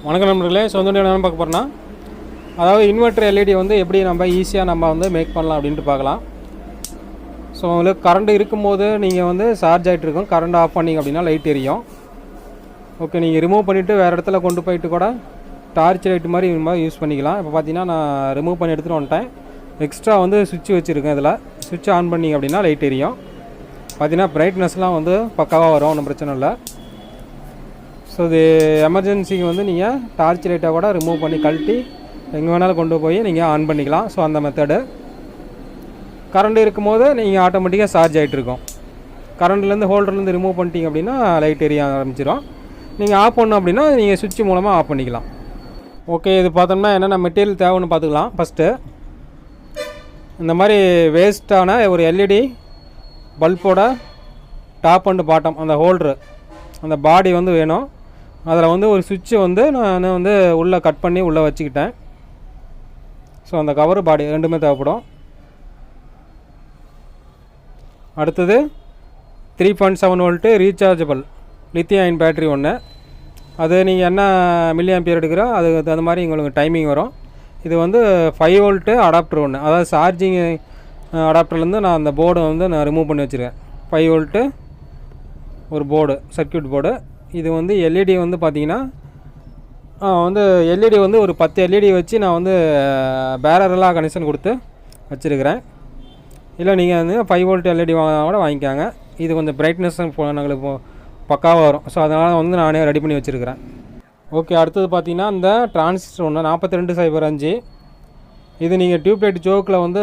வணக்கம் நண்பர்களே. சொந்த என்ன பார்க்க போகிறோன்னா, அதாவது இன்வெர்டர் எல்இடி வந்து எப்படி நம்ம ஈஸியாக நம்ம வந்து மேக் பண்ணலாம் அப்படின்ட்டு பார்க்கலாம். ஸோ உங்களுக்கு கரண்ட் இருக்கும்போது நீங்கள் வந்து சார்ஜ் ஆகிட்டு இருக்கும். கரண்ட் ஆஃப் பண்ணிங்க அப்படின்னா லைட் எரியும். ஓகே, நீங்கள் ரிமூவ் பண்ணிவிட்டு வேறு இடத்துல கொண்டு போயிட்டு கூட டார்ச் லைட் மாதிரி யூஸ் பண்ணிக்கலாம். இப்போ பார்த்தீங்கன்னா நான் ரிமூவ் பண்ணி எடுத்துகிட்டு வந்துட்டேன். எக்ஸ்ட்ரா வந்து சுவிட்ச் வச்சுருக்கேன். இதில் சுவிட்ச் ஆன் பண்ணிங்க அப்படின்னா லைட் எரியும். பார்த்தீங்கன்னா பிரைட்னஸ்லாம் வந்து பக்காவாக வரும், ஒன்றும் பிரச்சனை இல்லை. ஸோ இது எமர்ஜென்சிக்கு வந்து நீங்கள் டார்ச் லைட்டை கூட ரிமூவ் பண்ணி கழட்டி எங்கே வேணாலும் கொண்டு போய் நீங்கள் ஆன் பண்ணிக்கலாம். ஸோ அந்த மெத்தடு. கரண்ட் இருக்கும்போது நீங்கள் ஆட்டோமேட்டிக்காக சார்ஜ் ஆகிட்டுருக்கும். கரண்ட்லேருந்து ஹோல்டர்லேருந்து ரிமூவ் பண்ணிட்டீங்க அப்படின்னா லைட் எரிய ஆரம்பிச்சிடும். நீங்கள் ஆஃப் பண்ணணும் அப்படின்னா நீங்கள் சுவிட்ச் மூலமாக ஆஃப் பண்ணிக்கலாம். ஓகே, இது பார்த்தோம்னா என்னென்ன மெட்டீரியல் தேவைன்னு பார்த்துக்கலாம். ஃபஸ்ட்டு இந்த மாதிரி வேஸ்ட்டான ஒரு எல்இடி பல்போட டாப் அண்ட் பாட்டம் அந்த ஹோல்ட்ரு அந்த பாடி வந்து வேணும். அதில் வந்து ஒரு சுவிட்சு வந்து நான் வந்து உள்ளே கட் பண்ணி உள்ளே வச்சுக்கிட்டேன். ஸோ அந்த கவரு பாடி ரெண்டுமே தேவைப்படும். அடுத்தது 3.7 volt rechargeable lithium ion battery ஒன்று. அது நீங்கள் என்ன மில்லி ஆம்பியர் எடுக்கிறோ அதுக்கு தகுந்த மாதிரி உங்களுக்கு டைமிங் வரும். இது வந்து 5 வோல்ட்டு அடாப்டர் ஒன்று, அதாவது சார்ஜிங் அடாப்டர்லேருந்து நான் அந்த போர்டை வந்து நான் ரிமூவ் பண்ணி வச்சுருக்கேன். 5 வோல்ட்டு ஒரு போர்டு, சர்க்யூட் போர்டு. இது வந்து எல்இடி வந்து பார்த்திங்கன்னா வந்து எல்இடி வந்து ஒரு 10 எல்இடி வச்சு நான் வந்து பேரரெல்லாம் கனெக்ஷன் கொடுத்து வச்சுருக்கிறேன். இல்லை நீங்கள் வந்து 5 வோல்ட் எல்இடி கூட வாங்கிக்காங்க. இது கொஞ்சம் பிரைட்னஸ் எங்களுக்கு பக்காவாக வரும். ஸோ அதனால் வந்து நானே ரெடி பண்ணி வச்சுருக்கிறேன். ஓகே, அடுத்தது பார்த்திங்கன்னா இந்த டிரான்சிஸ்டர் ஒன்று 4205. இது நீங்கள் டியூப்லைட் ஜோக்கில் வந்து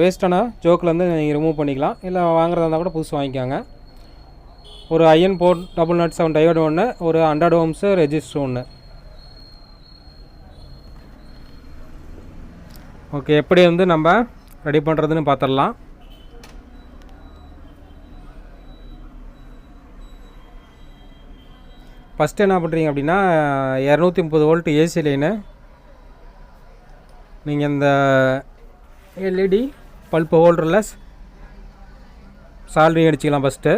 வேஸ்ட்டான ஜோக்கில் வந்து நீங்கள் ரிமூவ் பண்ணிக்கலாம். இல்லை வாங்குறதா இருந்தால் கூட புதுசு வாங்கிக்காங்க. ஒரு ஐஎன் போர்ட் 007 டையோடு ஒன்று, ஒரு 100 ஓம்ஸு ரெஜிஸ்டர் ஒன்று. ஓகே, எப்படி வந்து நம்ம ரெடி பண்ணுறதுன்னு பார்த்துடலாம். ஃபஸ்ட்டு என்ன பண்ணுறீங்க அப்படின்னா 230 வோல்ட் ஏசி லைனு நீங்கள் இந்த எல்இடி பல்ப் ஹோல்டரில் சால்ட்ரிங் அடிச்சிக்கலாம். ஃபஸ்ட்டு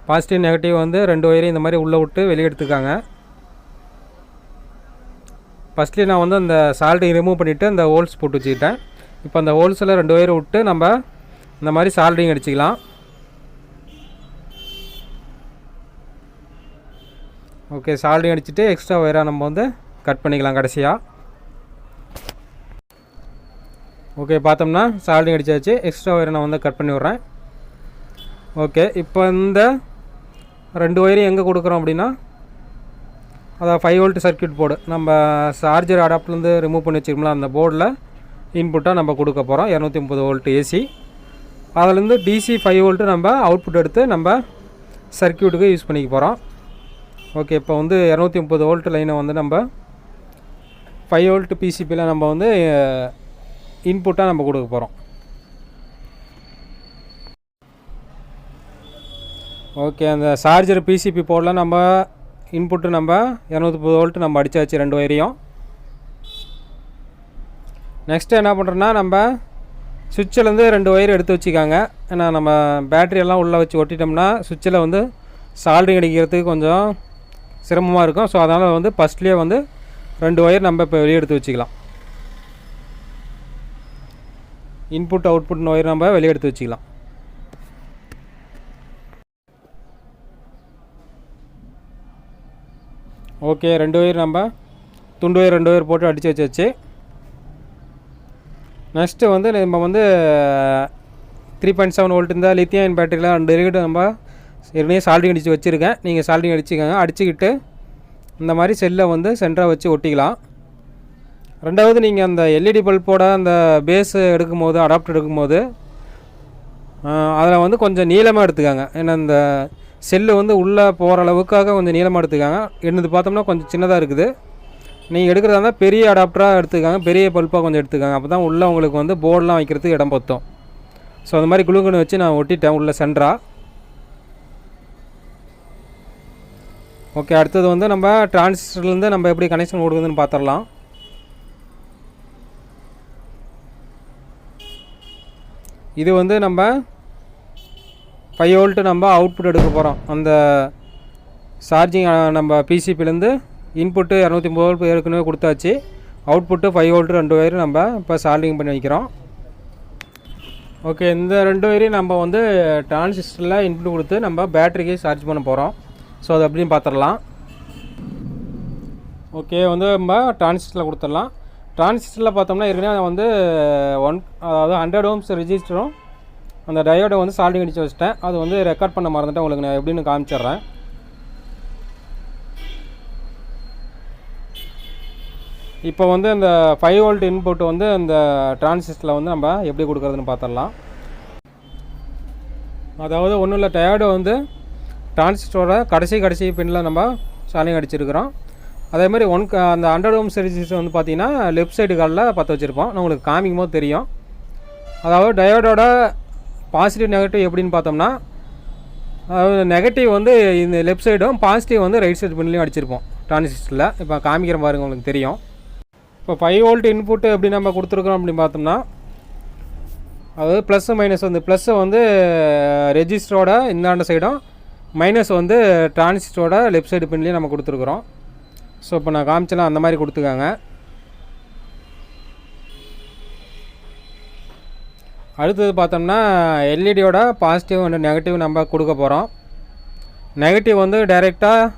பாசிட்டிவ் நெகட்டிவ் வந்து 2 ஒயரையும் இந்த மாதிரி உள்ளே விட்டு வெளியே எடுத்துக்காங்க. ஃபஸ்ட்லேயே நான் வந்து அந்த சால்ட்ரிங் ரிமூவ் பண்ணிவிட்டு அந்த ஹோல்ஸ் போட்டு வச்சுக்கிட்டேன். இப்போ அந்த ஹோல்ஸில் 2 ஒயரை விட்டு நம்ம இந்த மாதிரி சால்ட்ரிங் அடிச்சிக்கலாம். ஓகே, சால்ட்ரிங் அடிச்சுட்டு எக்ஸ்ட்ரா ஒயராக நம்ம வந்து கட் பண்ணிக்கலாம் கடைசியாக. ஓகே, பார்த்தோம்னா சால்ட்ரிங் அடித்தாச்சு. எக்ஸ்ட்ரா ஒயரை நான் வந்து கட் பண்ணி விட்றேன். ஓகே, இப்போ இந்த 2 ஒயரையும் எங்கே கொடுக்குறோம் அப்படின்னா அதாவது 5 வோல்ட் சர்க்யூட் போர்டு நம்ம சார்ஜர் அடாப்டர்லேருந்து ரிமூவ் பண்ணி வச்சுக்கோங்களா, அந்த போர்டில் இன்புட்டாக நம்ம கொடுக்க போகிறோம். 230 வோல்ட் ஏசி. அதிலேருந்து டிசி 5 வோல்ட்டு நம்ம அவுட்புட் எடுத்து நம்ம சர்க்யூட்டுக்கு யூஸ் பண்ணிக்க போகிறோம். ஓகே, இப்போ வந்து 230 வோல்ட் லைனை வந்து நம்ம 5 வோல்ட் பிசிபியில் நம்ம வந்து இன்புட்டாக நம்ம கொடுக்க போகிறோம். ஓகே, அந்த சார்ஜர் பிசிபி போர்டில் நம்ம இன்புட்டு நம்ம 230 வோல்ட் நம்ம அடித்தாச்சு 2 ஒயரையும். நெக்ஸ்ட்டு என்ன பண்ணுறோன்னா நம்ம சுவிட்சிலேருந்து 2 ஒயர் எடுத்து வச்சுக்காங்க. ஏன்னா நம்ம பேட்டரியெல்லாம் உள்ளே வச்சு ஒட்டிட்டோம்னா சுவிட்சில் வந்து சால்ட்ரிங் அடிக்கிறதுக்கு கொஞ்சம் சிரமமாக இருக்கும். ஸோ அதனால் வந்து ஃபஸ்ட்லேயே வந்து 2 ஒயர் நம்ம இப்போ வெளியே எடுத்து வச்சுக்கலாம். இன்புட் அவுட்புட் ஒயர் நம்ம வெளியே எடுத்து வச்சுக்கலாம். ஓகே, 2 ஒயர் நம்ம துண்டு ஒயர் 2 ஒயர் போட்டு அடித்து வச்சாச்சு. நெக்ஸ்ட்டு வந்து நம்ம வந்து 3.7 வோல்ட் இந்த லித்தியம் அயன் பேட்டரியில் 2 இருக்குது. நம்ம ஏற்கனவே சால்ட்ரிங் அடித்து வச்சுருக்கேன். நீங்கள் சால்ட்ரிங் அடிச்சுக்கோங்க. அடிச்சுக்கிட்டு இந்த மாதிரி செல்லை வந்து சென்டராக வச்சு ஒட்டிக்கலாம். ரெண்டாவது நீங்கள் அந்த எல்இடி பல்போட அந்த பேஸு எடுக்கும்போது அடாப்டர் எடுக்கும்போது அதில் வந்து கொஞ்சம் நீளமாக எடுத்துக்காங்க. ஏன்னா இந்த செல்லு வந்து உள்ளே போகிற அளவுக்காக கொஞ்சம் நீளமாக எடுத்துக்காங்க. என்னது பார்த்தோம்னா கொஞ்சம் சின்னதாக இருக்குது. நீங்கள் எடுக்கிறதா இருந்தால் பெரிய அடாப்டராக எடுத்துக்காங்க, பெரிய பல்பாக கொஞ்சம் எடுத்துக்காங்க. அப்போ தான் உள்ளே உங்களுக்கு வந்து போர்டெலாம் வைக்கிறதுக்கு இடம் பற்றும். ஸோ அந்த மாதிரி குளுக்கன்னு வச்சு நான் ஒட்டிட்டேன் உள்ளே சென்டராக. ஓகே, அடுத்தது வந்து நம்ம டிரான்சிஸ்டர்லேருந்து நம்ம எப்படி கனெக்ஷன் கொடுக்குதுன்னு பார்த்துடலாம். இது வந்து நம்ம 5 வோல்ட் நம்ம அவுட்புட் எடுக்க போகிறோம். அந்த சார்ஜிங் நம்ம பிசிபிலேருந்து இன்புட்டு 230 வோல்ட் ஏற்கனவே கொடுத்தாச்சு. அவுட்புட்டு 5 வோல்ட் 2 ஒயர் நம்ம இப்போ சால்டிங் பண்ணி வைக்கிறோம். ஓகே, இந்த 2 ஒயரையும் நம்ம வந்து டிரான்சிஸ்டரில் இன்புட் கொடுத்து நம்ம பேட்டரிக்கு சார்ஜ் பண்ண போகிறோம். ஸோ அது எப்படின்னு பார்த்துடலாம். ஓகே, வந்து நம்ம டிரான்சிஸ்டரில் கொடுத்துடலாம். டிரான்சிஸ்டரில் பார்த்தோம்னா ஏற்கனவே வந்து அதாவது 100 ohms ரெஜிஸ்டரும் அந்த டயோடை வந்து சால்டிங் அடித்து வச்சிட்டேன். அது வந்து ரெக்கார்ட் பண்ண மறந்துட்டேன். உங்களுக்கு நான் எப்படின்னு காமிச்சிட்றேன். இப்போ வந்து அந்த 5 வோல்ட் இன்புட் வந்து அந்த டிரான்சிஸ்டரில் வந்து நம்ம எப்படி கொடுக்குறதுன்னு பார்த்துடலாம். அதாவது ஒன்றும் இல்லை, டயோடை வந்து டிரான்சிஸ்டரோட கடைசி பின்னில் நம்ம சால்டிங் அடிச்சிருக்கிறோம். அதேமாதிரி அந்த 100 ohms ரெஜிஸ்டர் வந்து பார்த்திங்கன்னா லெஃப்ட் சைடு காலில் பற்ற வச்சுருப்போம். நான் உங்களுக்கு காமிக்கும் போது தெரியும். அதாவது டயோடோட பாசிட்டிவ் நெகட்டிவ் எப்படின்னு பார்த்தோம்னா, அதாவது நெகட்டிவ் வந்து இந்த லெஃப்ட் சைடும், பாசிட்டிவ் வந்து ரைட் சைடு பின்லையும் அடிச்சிருப்போம் டிரான்சிஸ்டரில். இப்போ காமிக்கிற பாருங்க, உங்களுக்கு தெரியும். இப்போ 5 வோல்ட் இன்புட்டு எப்படி நம்ம கொடுத்துருக்குறோம் அப்படின்னு பார்த்தோம்னா, அதாவது ப்ளஸ் மைனஸ் வந்து ப்ளஸ்ஸை வந்து ரெஜிஸ்டரோட இந்தாண்ட சைடும், மைனஸ் வந்து டிரான்சிஸ்டரோட லெஃப்ட் சைடு பின்லேயும் நம்ம கொடுத்துருக்குறோம். ஸோ இப்போ நான் காமிச்சலாம் அந்த மாதிரி கொடுத்துக்காங்க. அடுத்தது பார்த்தோம்னா எல்இடியோட பாசிட்டிவ் அண்ட் நெகட்டிவ் நம்ம கொடுக்க போகிறோம். நெகட்டிவ் வந்து டைரெக்டாக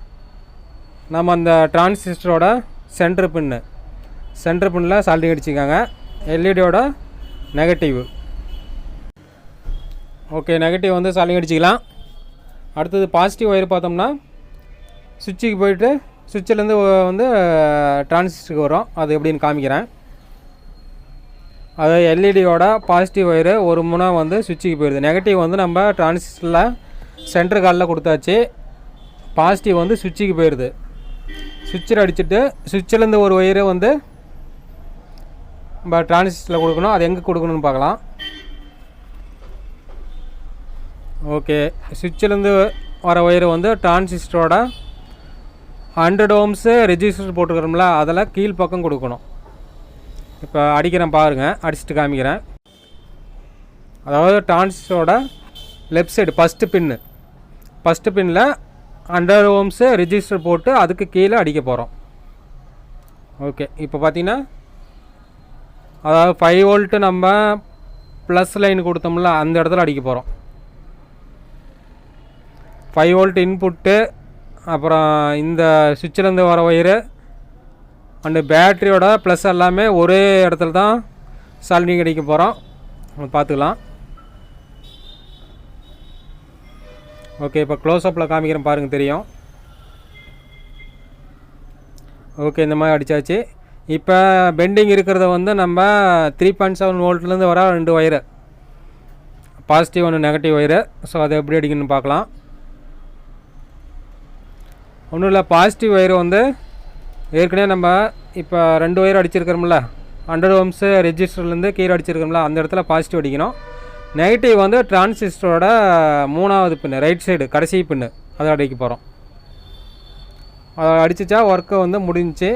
நம்ம அந்த டிரான்சிஸ்டரோட சென்டர் பின்னில் சால்டிங் அடிச்சுக்காங்க. எல்இடியோட நெகட்டிவ். ஓகே, நெகட்டிவ் வந்து சால்டிங் அடிச்சிக்கலாம். அடுத்தது பாசிட்டிவ் ஒயர் பார்த்தோம்னா சுவிட்சுக்கு போயிட்டு சுவிட்சிலேருந்து வந்து டிரான்சிஸ்டருக்கு வரும். அது எப்படின்னு காமிக்கிறேன். அது எல்இடியோட பாசிட்டிவ் ஒயரு ஒரு முனை வந்து சுவிட்சுக்கு போயிடுது. நெகட்டிவ் வந்து நம்ம டிரான்சிஸ்டரில் சென்டர் காலில் கொடுத்தாச்சு. பாசிட்டிவ் வந்து சுவிட்சுக்கு போயிடுது. சுவிட்சில் அடிச்சுட்டு சுவிட்சிலேருந்து ஒரு ஒயரை வந்து நம்ம டிரான்சிஸ்டரில் கொடுக்கணும். அது எங்கே கொடுக்கணும்னு பார்க்கலாம். ஓகே, சுவிட்சிலேருந்து வர ஒயரை வந்து டிரான்சிஸ்டரோட 100 ohms ரெஜிஸ்டர் போட்டுக்கிறோம்ல, அதில் கீழ்ப்பக்கம் கொடுக்கணும். இப்போ அடிக்கிறேன் பாருங்கள், அடிச்சுட்டு காமிக்கிறேன். அதாவது டிரான்சிஸ்டரோட லெஃப்ட் சைடு ஃபஸ்ட்டு பின்னில் 100 ohms ரெஜிஸ்டர் போட்டு அதுக்கு கீழே அடிக்க போகிறோம். ஓகே, இப்போ பார்த்தீங்கன்னா அதாவது 5 வோல்ட்டு நம்ம ப்ளஸ் லைன் கொடுத்தோம்ல, அந்த இடத்துல அடிக்க போகிறோம். 5 வோல்ட் இன்புட்டு, அப்புறம் இந்த சுவிட்சிலேருந்து வர ஒயரு அண்டு பேட்டரியோட ப்ளஸ் எல்லாமே ஒரே இடத்துல தான் சால்டிங் அடிக்க போகிறோம். பார்த்துக்கலாம். ஓகே, இப்போ க்ளோஸ்அப்பில் காமிக்கிறேன் பாருங்கள், தெரியும். ஓகே, இந்த மாதிரி அடித்தாச்சு. இப்போ பெண்டிங் இருக்கிறத வந்து நம்ம 3.7 வோல்ட்லேருந்து வர 2 ஒயரு, பாசிட்டிவ் ஒன்று நெகட்டிவ் ஒயரு. ஸோ அதை எப்படி அடிக்கணும்னு பார்க்கலாம். ஒன்றும் இல்லை, பாசிட்டிவ் ஒயர் வந்து ஏற்கனவே நம்ம இப்போ 2 ஒயர் அடிச்சிருக்கிறோம்ல, 100 ohms ரெஜிஸ்டர்லேருந்து கீழே அடிச்சிருக்கோம்ல, அந்த இடத்துல பாசிட்டிவ் அடிக்கணும். நெகட்டிவ் வந்து டிரான்சிஸ்டரோட 3வது பின்னு, ரைட் சைடு கடைசி பின்னு, அதை அடிக்க போகிறோம். அதை அடிச்சிச்சா ஒர்க்கை வந்து முடிஞ்சிச்சு.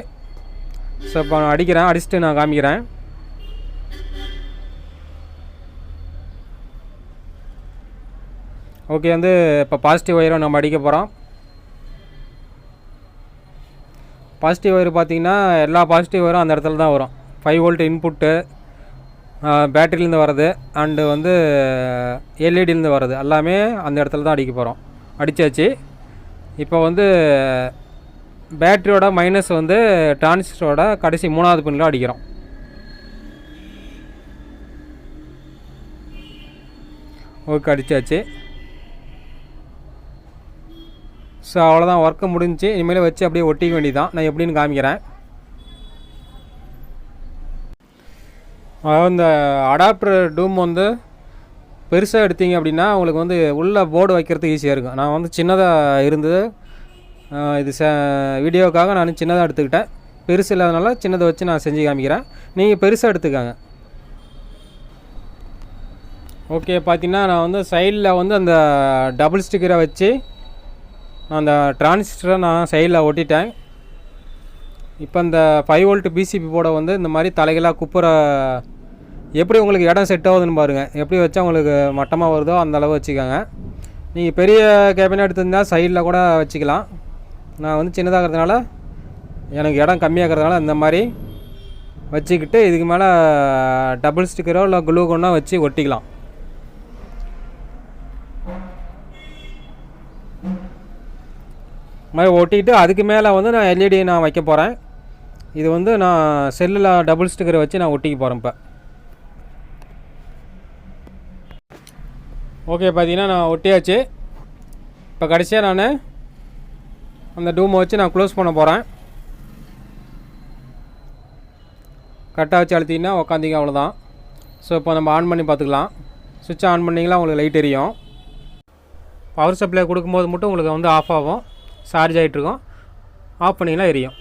ஸோ இப்போ நான் அடிச்சுட்டு நான் காமிக்கிறேன். ஓகே, வந்து இப்போ பாசிட்டிவ் ஒயரை நம்ம அடிக்க போகிறோம். பாசிட்டிவ் ஒயர் பார்த்திங்கன்னா எல்லா பாசிட்டிவ் ஒயரும் அந்த இடத்துல தான் வரும். 5 வோல்ட் இன்புட்டு, பேட்டரியிலேருந்து வர்றது அண்டு வந்து எல்இடிலேருந்து வர்றது எல்லாமே அந்த இடத்துல தான் அடிக்க போகிறோம். அடித்தாச்சு. இப்போ வந்து பேட்டரியோட மைனஸ் வந்து டிரான்சிஸ்டரோட கடைசி 3வது பின்னில் அடிக்கிறோம். ஓகே, அடித்தாச்சு. ஸோ அவ்வளோதான், ஒர்க்கு முடிஞ்சு. இனிமேல் வச்சு அப்படியே ஒட்டிக்க வேண்டியதான். நான் எப்படின்னு காமிக்கிறேன். அதாவது இந்த அடாப்டர் டூம் வந்து பெருசாக எடுத்தீங்க அப்படின்னா உங்களுக்கு வந்து உள்ள போர்டு வைக்கிறதுக்கு ஈஸியாக இருக்கும். நான் வந்து சின்னதாக இருந்தது, இது வீடியோக்காக நான் சின்னதாக எடுத்துக்கிட்டேன். பெருசு இல்லாதனால சின்னதை வச்சு நான் செஞ்சு காமிக்கிறேன். நீங்கள் பெருசாக எடுத்துக்காங்க. ஓகே, பார்த்தீங்கன்னா நான் வந்து சைடில் வந்து அந்த டபுள் ஸ்டிக்கரை வச்சு அந்த டிரான்சிஸ்டரை நான் சைடில் ஒட்டிட்டேன். இப்போ இந்த 5 வோல்ட் பிசிபி போர்டை வந்து இந்த மாதிரி தலைகளாக குப்புற எப்படி உங்களுக்கு இடம் செட் ஆகுதுன்னு பாருங்கள். எப்படி வச்சா உங்களுக்கு மட்டமாக வருதோ அந்த அளவு வச்சுக்கோங்க. நீங்கள் பெரிய கேபினட் எடுத்திருந்தால் சைடில் கூட வச்சுக்கலாம். நான் வந்து சின்னதாகிறதுனால எனக்கு இடம் கம்மியாகிறதுனால இந்த மாதிரி வச்சுக்கிட்டு இதுக்கு மேலே டபுள் ஸ்டிக்கரோ இல்லை க்ளூ கன்னோ வச்சு ஒட்டிக்கலாம். மாதிரி ஒட்டிட்டு அதுக்கு மேலே வந்து நான் எல்இடி நான் வைக்க போகிறேன். இது வந்து நான் செல்லில் டபுள் ஸ்டிக்கரை வச்சு நான் ஒட்டிக்க போகிறேன். இப்போ ஓகே, பார்த்தீங்கன்னா நான் ஒட்டியாச்சு. இப்போ கடைசியாக நான் அந்த டூமை வச்சு நான் க்ளோஸ் பண்ண போகிறேன். கரெக்டாக வச்சு அழுத்திங்கன்னா உக்காந்திங்க, அவ்வளோதான். ஸோ இப்போ நம்ம ஆன் பண்ணி பார்த்துக்கலாம். சுவிட்சை ஆன் பண்ணிங்களா உங்களுக்கு லைட் எரியும். பவர் சப்ளை கொடுக்கும்போது மட்டும் உங்களுக்கு வந்து ஆஃப் ஆகும், சார்ஜ் ஆகிட்ருக்கும். ஆஃப் பண்ணிங்கன்னா எரியும்.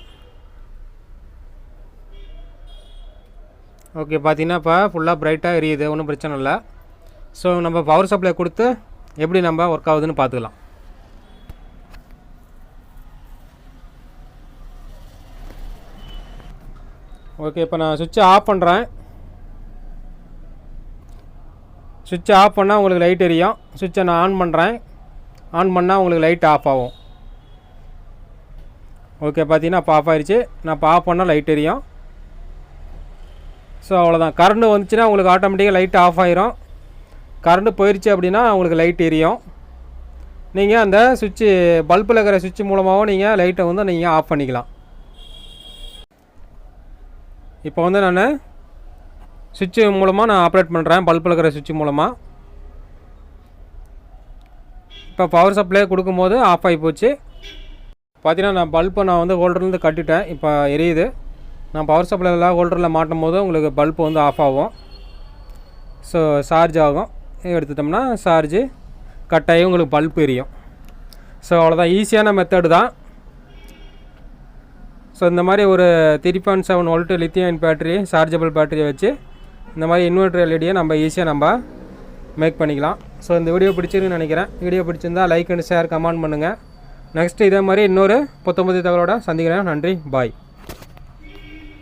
ஓகே, பார்த்தீங்கன்னா இப்போ ஃபுல்லாக ப்ரைட்டாக எரியுது, ஒன்றும் பிரச்சனை இல்லை. ஸோ நம்ம பவர் சப்ளை கொடுத்து எப்படி நம்ம ஒர்க் ஆகுதுன்னு பார்த்துக்கலாம். ஓகே, இப்போ நான் சுவிட்சை ஆஃப் பண்ணுறேன். சுவிட்சை ஆஃப் பண்ணால் உங்களுக்கு லைட் எரியும். சுவிட்சை நான் ஆன் பண்ணுறேன். ஆன் பண்ணால் உங்களுக்கு லைட் ஆஃப் ஆகும். ஓகே, பார்த்தீங்கன்னா இப்போ ஆஃப் ஆகிடுச்சு. நான் இப்போ ஆஃப் பண்ணால் லைட் எரியும். ஸோ அவ்வளோதான். கரண்ட்டு வந்துச்சுன்னா உங்களுக்கு ஆட்டோமேட்டிக்காக லைட் ஆஃப் ஆகிரும். கரண்ட்டு போயிடுச்சு அப்படின்னா உங்களுக்கு லைட் எரியும். நீங்கள் அந்த சுவிட்சு பல்பில் இருக்கிற சுவிட்சு மூலமாகவும் நீங்கள் லைட்டை வந்து நீங்கள் ஆஃப் பண்ணிக்கலாம். இப்போ வந்து நான் சுவிட்சு மூலமாக நான் ஆப்ரேட் பண்ணுறேன், பல்பில் இருக்கிற சுவிட்சு மூலமாக. இப்போ பவர் சப்ளை கொடுக்கும்போது ஆஃப் ஆகி போச்சு. பார்த்தீங்கன்னா நான் பல்பை நான் வந்து ஹோல்டர்லேருந்து கட்டிட்டேன். இப்போ எரியுது. நான் பவர் சப்ளையில் ஹோல்டரில் மாட்டும் போது உங்களுக்கு பல்பு வந்து ஆஃப் ஆகும். ஸோ சார்ஜ் ஆகும். எடுத்துட்டோம்னா சார்ஜு கட்டாயி உங்களுக்கு பல்பு எரியும். ஸோ அவ்வளோதான், ஈஸியான மெத்தடு தான். ஸோ இந்த மாதிரி ஒரு 3.7 வோல்ட் லித்தியம் பேட்டரி, சார்ஜபிள் பேட்டரியை வச்சு இந்த மாதிரி இன்வெர்டர் எல்இடியை நம்ம ஈஸியாக நம்ம மேக் பண்ணிக்கலாம். ஸோ இந்த வீடியோ பிடிச்சிருக்குன்னு நினைக்கிறேன். வீடியோ பிடிச்சிருந்தால் லைக் அண்ட் ஷேர், கமெண்ட் பண்ணுங்கள். நெக்ஸ்ட்டு இதே மாதிரி இன்னொரு 19 தகவலோட சந்திக்கிறேன். நன்றி, பாய்.